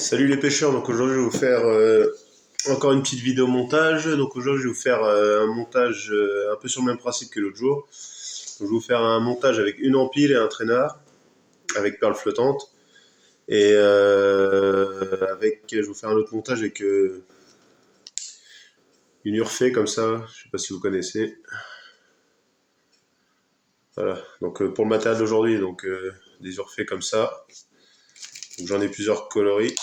Salut les pêcheurs, donc aujourd'hui je vais vous faire encore une petite vidéo montage. Donc aujourd'hui je vais vous faire un montage un peu sur le même principe que l'autre jour. Donc, je vais vous faire un montage avec une empile et un traînard avec perles flottantes. Et je vais vous faire un autre montage avec une urfée comme ça, je sais pas si vous connaissez. Voilà, donc pour le matériel d'aujourd'hui, des urfées comme ça. Donc j'en ai plusieurs coloris.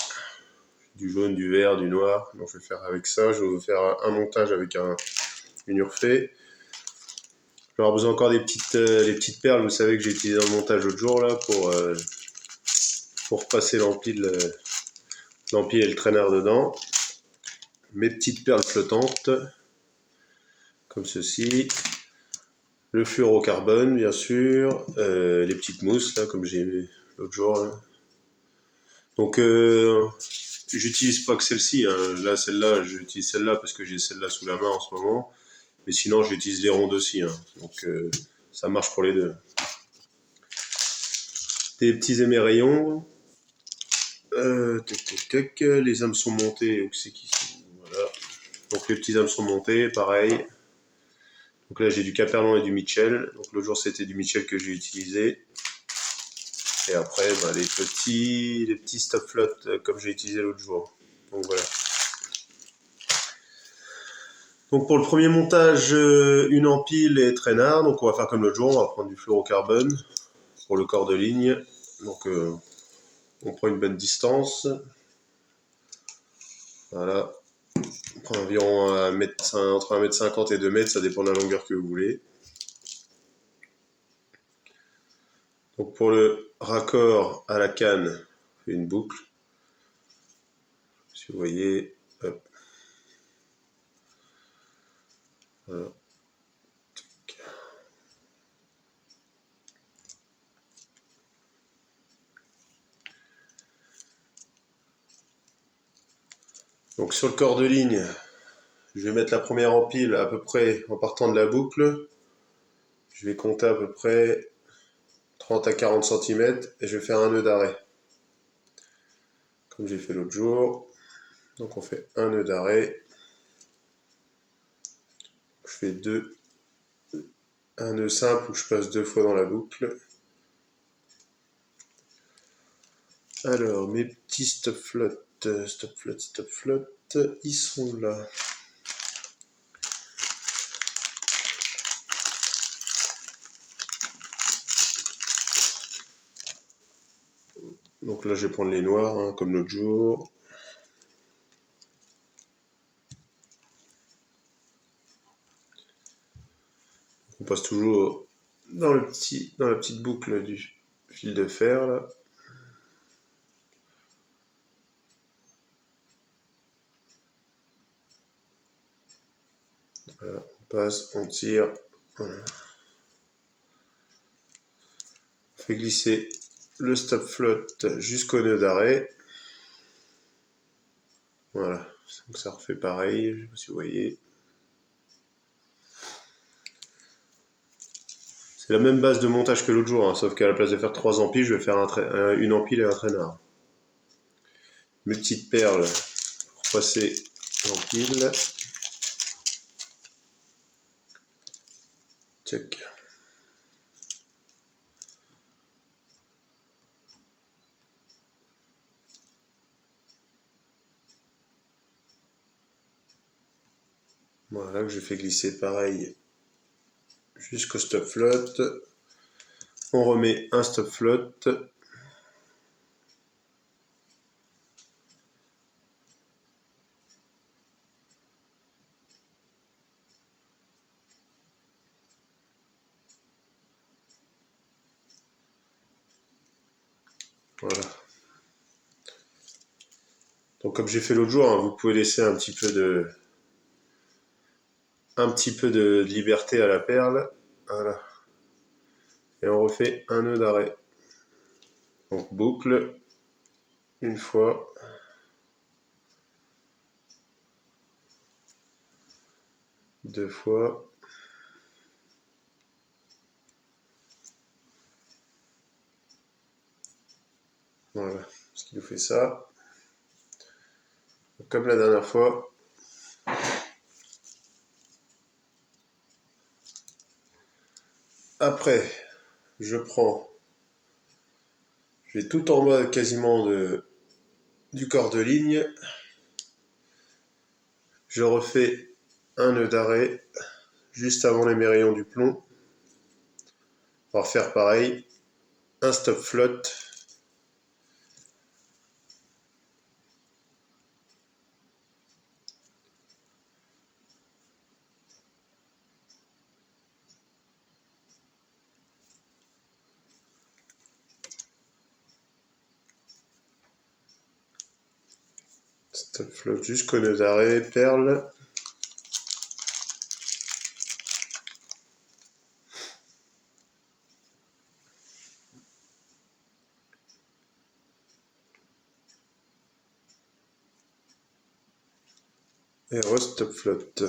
Du jaune, du vert, du noir. Donc je vais faire avec ça. Je vais vous faire un montage avec une urfée. Je vais avoir besoin encore des les petites perles, vous savez que j'ai utilisé dans le montage l'autre jour là pour passer l'empile et le traînard dedans. Mes petites perles flottantes, comme ceci. Le fluorocarbone bien sûr, les petites mousses là comme j'ai l'autre jour là. Donc j'utilise pas que celle-ci, hein. Là celle-là, j'utilise celle-là parce que j'ai celle-là sous la main en ce moment. Mais sinon j'utilise les rondes aussi, hein. Donc ça marche pour les deux. Des petits émerillons. Les hameçons montés, où c'est qu'ils sont, voilà. Donc les petits hameçons montés, pareil. Donc là j'ai du Caperlon et du Mitchell. Donc l'autre jour c'était du Mitchell que j'ai utilisé. Et après les petits stop float comme j'ai utilisé l'autre jour. Donc voilà. Donc pour le premier montage, une empile et traînard. Donc on va faire comme l'autre jour, on va prendre du fluorocarbone pour le corps de ligne. Donc on prend une bonne distance. Voilà. On prend environ entre 1,50 m et 2 m, ça dépend de la longueur que vous voulez. Donc pour le raccord à la canne, on fait une boucle. Si vous voyez, hop. Voilà. Donc sur le corps de ligne, je vais mettre la première empile à peu près en partant de la boucle. Je vais compter à peu près 30 à 40 cm et je vais faire un nœud d'arrêt. Comme j'ai fait l'autre jour. Donc on fait un nœud d'arrêt. Je fais un nœud simple où je passe 2 fois dans la boucle. Alors mes petits stop float, ils sont là. Donc là je vais prendre les noirs, hein, comme l'autre jour. On passe toujours dans la petite boucle du fil de fer là. Voilà, on passe, on tire. Voilà. On fait glisser le stop float jusqu'au nœud d'arrêt. Voilà, donc ça refait pareil, je sais pas si vous voyez. C'est la même base de montage que l'autre jour, hein, sauf qu'à la place de faire 3 empiles, je vais faire une empile et un traînard. Mes petites perles pour passer l'empile. Check. Voilà, que je fais glisser pareil jusqu'au stop float. On remet un stop float. Voilà. Donc comme j'ai fait l'autre jour, hein, vous pouvez laisser un petit peu de liberté à la perle. Voilà. Et on refait un nœud d'arrêt. Donc boucle, une fois. Deux fois. Voilà, ce qui nous fait ça. Comme la dernière fois. Après, je vais tout en bas quasiment du corps de ligne. Je refais un nœud d'arrêt juste avant les mérillons du plomb. On va refaire pareil, un stop flotte. Stop flotte jusqu'au nœud d'arrêt, perle. Et re-stop flotte.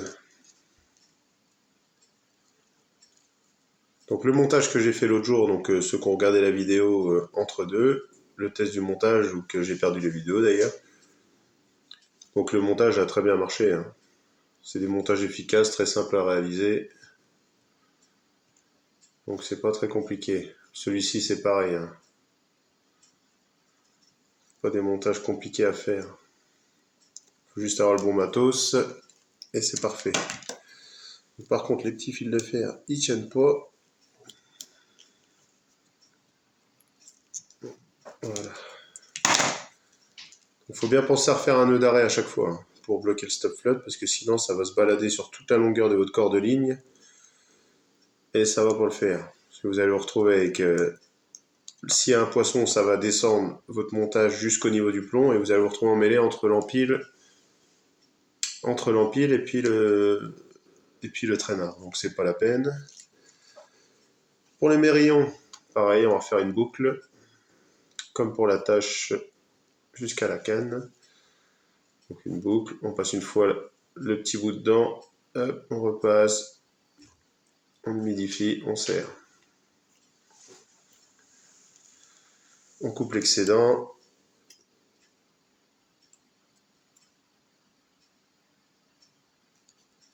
Donc le montage que j'ai fait l'autre jour, donc ceux qui ont regardé la vidéo entre deux, le test du montage, ou que j'ai perdu les vidéos d'ailleurs. Donc le montage a très bien marché, hein. C'est des montages efficaces, très simples à réaliser. Donc c'est pas très compliqué. Celui-ci c'est pareil, hein. Pas des montages compliqués à faire. Faut juste avoir le bon matos et c'est parfait. Par contre les petits fils de fer ils tiennent pas. Voilà. Il faut bien penser à refaire un nœud d'arrêt à chaque fois, hein, pour bloquer le stop flotte, parce que sinon ça va se balader sur toute la longueur de votre corps de ligne et ça va pas le faire. Parce que vous allez vous retrouver avec s'il y a un poisson, ça va descendre votre montage jusqu'au niveau du plomb et vous allez vous retrouver emmêlé entre l'empile et puis le traînard. Donc c'est pas la peine. Pour les mérillons, pareil, on va faire une boucle comme pour la tâche jusqu'à la canne. Donc une boucle, on passe une fois le petit bout dedans, hop, on repasse, on humidifie, on serre. On coupe l'excédent.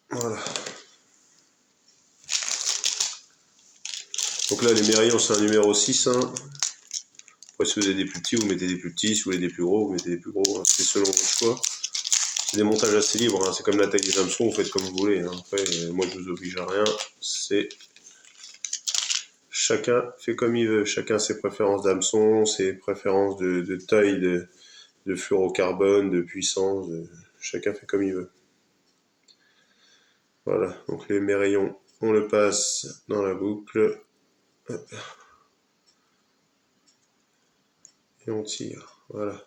Voilà. Donc là, les mérillons, c'est un numéro 6. Hein. Après, si vous avez des plus petits, vous mettez des plus petits. Si vous voulez des plus gros, vous mettez des plus gros. Hein. C'est selon votre choix. C'est des montages assez libres. Hein. C'est comme la taille des hameçons, vous faites comme vous voulez. Hein. Après, moi, je vous oblige à rien. C'est chacun fait comme il veut. Chacun ses préférences d'hameçon, ses préférences de taille, de fluorocarbone, de puissance. Chacun fait comme il veut. Voilà. Donc les mérillons, on le passe dans la boucle. Hop. Et on tire, voilà.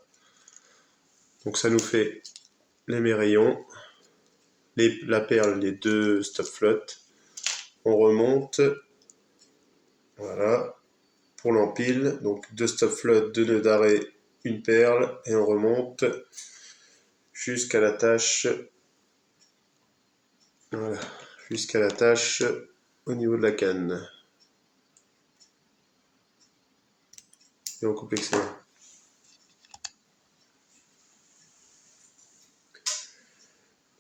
Donc ça nous fait les mérillons, la perle, les deux stop flottes. On remonte, voilà, pour l'empile, donc deux stop flottes, deux nœuds d'arrêt, une perle, et on remonte jusqu'à la tâche, voilà, jusqu'à la tâche au niveau de la canne. Et on coupe l'excédent.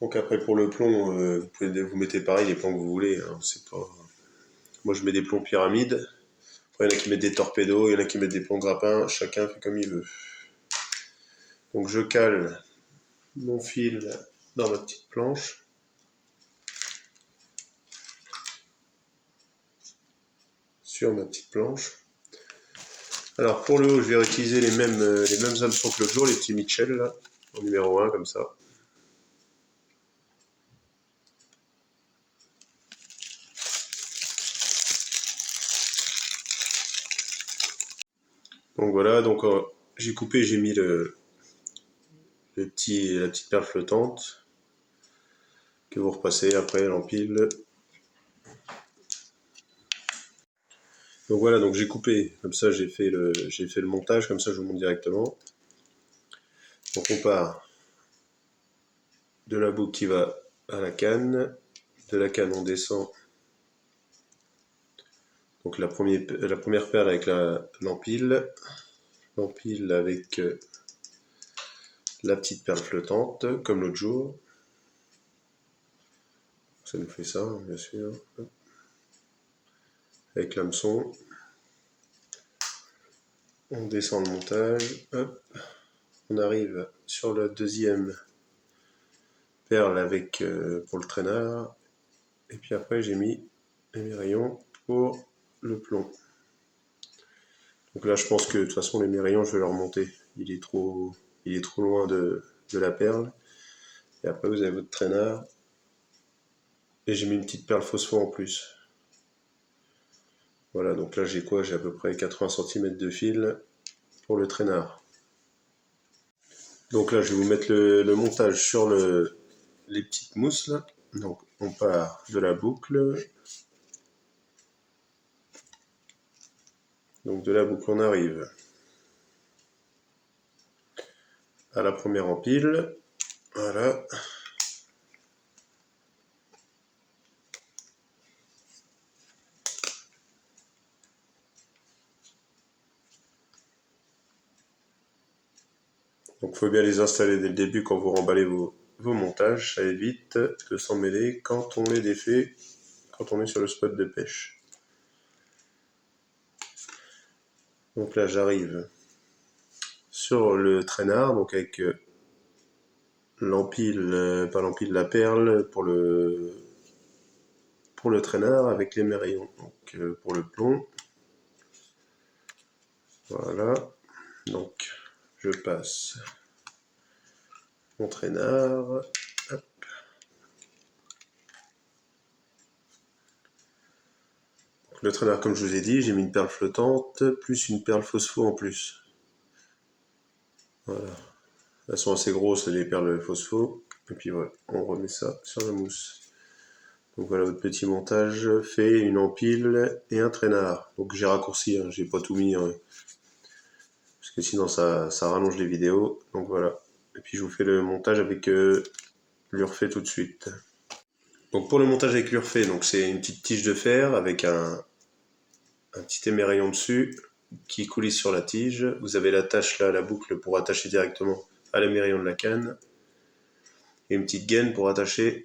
Donc après pour le plomb, vous mettez pareil les plombs que vous voulez. Hein, c'est pas... Moi je mets des plombs pyramides. Après il y en a qui mettent des torpédos, il y en a qui mettent des plombs grappins. Chacun fait comme il veut. Donc je cale mon fil dans ma petite planche. Sur ma petite planche. Alors pour le haut, je vais réutiliser les mêmes hameçons que l'autre jour, les petits Mitchell là, en numéro 1 comme ça. Donc voilà, donc j'ai coupé, j'ai mis la petite perle flottante que vous repassez après l'empile. Donc voilà, donc j'ai coupé, comme ça j'ai fait le montage, comme ça je vous montre directement. Donc on part de la boucle qui va à la canne, de la canne on descend. Donc la première perle avec l'empile, l'empile avec la petite perle flottante, comme l'autre jour. Ça nous fait ça, bien sûr. Avec l'hameçon. On descend le montage. Hop. On arrive sur la deuxième perle avec pour le traînard. Et puis après, j'ai mis les rayons pour le plomb. Donc là, je pense que de toute façon, les rayons, je vais le remonter. Il est trop loin de la perle. Et après, vous avez votre traînard. Et j'ai mis une petite perle phosphore en plus. Voilà, donc là, j'ai quoi? J'ai à peu près 80 cm de fil pour le traînard. Donc là, je vais vous mettre le montage sur les petites mousses là. Donc on part de la boucle. Donc de la boucle, on arrive à la première empile. Voilà. Donc il faut bien les installer dès le début quand vous remballez vos montages. Ça évite de s'en mêler quand on les défait, quand on est sur le spot de pêche. Donc là, j'arrive sur le traînard, donc avec l'empile, pas l'empile, la perle pour le traînard avec les rayons. Donc pour le plomb. Voilà. Donc je passe mon traînard. Hop. Le traînard, comme je vous ai dit, j'ai mis une perle flottante plus une perle phospho en plus. Voilà. Elles sont assez grosses les perles phospho. Et puis voilà, on remet ça sur la mousse. Donc voilà votre petit montage fait, une empile et un traînard. Donc j'ai raccourci, hein, j'ai pas tout mis, hein, parce que sinon ça rallonge les vidéos. Donc voilà. Et puis je vous fais le montage avec l'Urfé tout de suite. Donc pour le montage avec l'Urfé, donc c'est une petite tige de fer avec un petit émerillon dessus qui coulisse sur la tige. Vous avez l'attache là, la boucle pour attacher directement à l'émerillon de la canne. Et une petite gaine pour attacher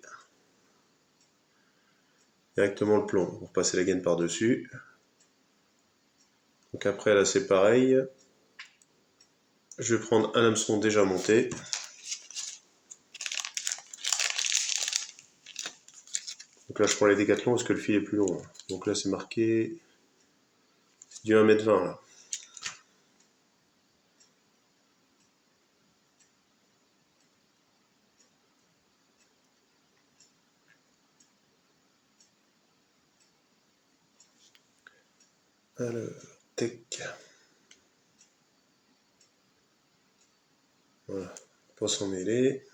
directement le plomb. Vous repassez la gaine par-dessus. Donc après là c'est pareil. Je vais prendre un hameçon déjà monté. Donc là je prends les Décathlon parce que le fil est plus long. Donc là c'est marqué, c'est du 1,20 m là. Alors, tac. Voilà, pas s'en mêler.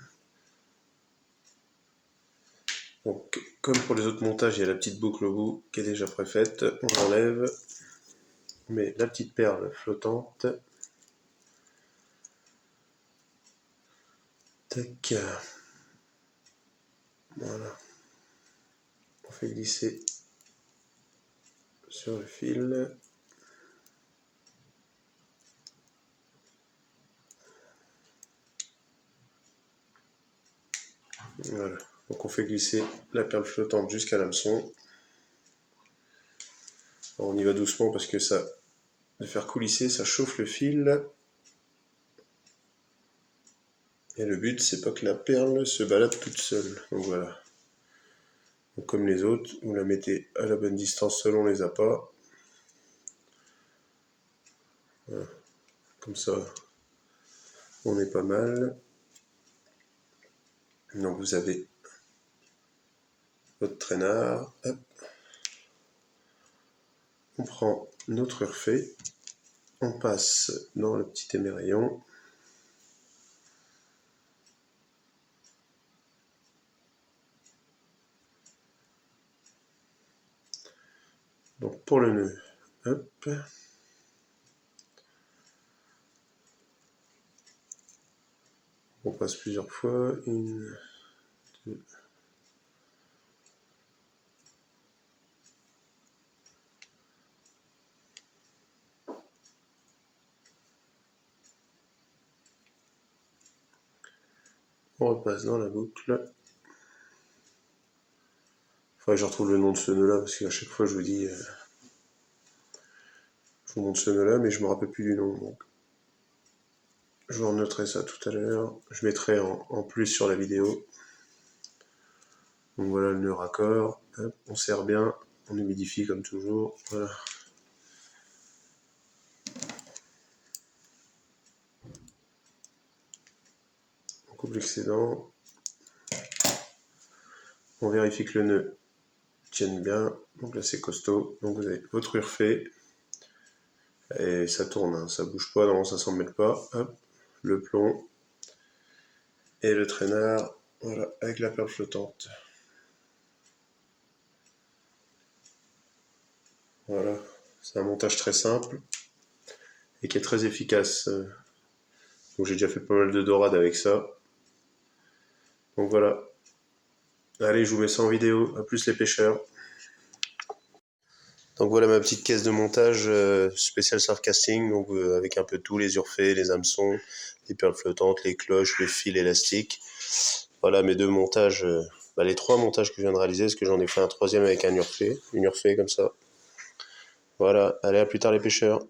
Donc, comme pour les autres montages, il y a la petite boucle au bout qui est déjà préfaite. On l'enlève. On met la petite perle flottante. Tac. Voilà. On fait glisser sur le fil. Voilà. Donc on fait glisser la perle flottante jusqu'à l'hameçon. On y va doucement parce que ça, de faire coulisser, ça chauffe le fil. Et le but, c'est pas que la perle se balade toute seule. Donc voilà. Donc comme les autres, vous la mettez à la bonne distance selon les appâts. Voilà. Comme ça, on est pas mal. Donc vous avez votre traînard. Hop. On prend notre Urfé. On passe dans le petit émerillon. Donc pour le nœud, hop. On passe plusieurs fois. Une, deux. On repasse dans la boucle. Faudrait que je retrouve le nom de ce nœud là, parce qu'à chaque fois je vous dis, je vous montre ce nœud là, mais je me rappelle plus du nom. Donc je vous noterai ça tout à l'heure. Je mettrai en plus sur la vidéo. Donc voilà le nœud raccord. Hop, on serre bien, on humidifie comme toujours. Voilà. On coupe l'excédent. On vérifie que le nœud tienne bien. Donc là c'est costaud. Donc vous avez votre urfé. Et ça tourne, hein. Ça bouge pas, non, ça s'en mêle pas. Hop, le plomb. Et le traînard, voilà, avec la perle flottante. Voilà, c'est un montage très simple et qui est très efficace. Donc j'ai déjà fait pas mal de dorades avec ça. Donc voilà. Allez, je vous mets ça en vidéo. À plus les pêcheurs. Donc voilà ma petite caisse de montage spécial surf casting, donc avec un peu tout, les urfés, les hameçons, les perles flottantes, les cloches, le fil élastique. Voilà mes deux montages, les trois montages que je viens de réaliser, parce que j'en ai fait un troisième avec un urfé, une urfée comme ça. Voilà, allez à plus tard les pêcheurs.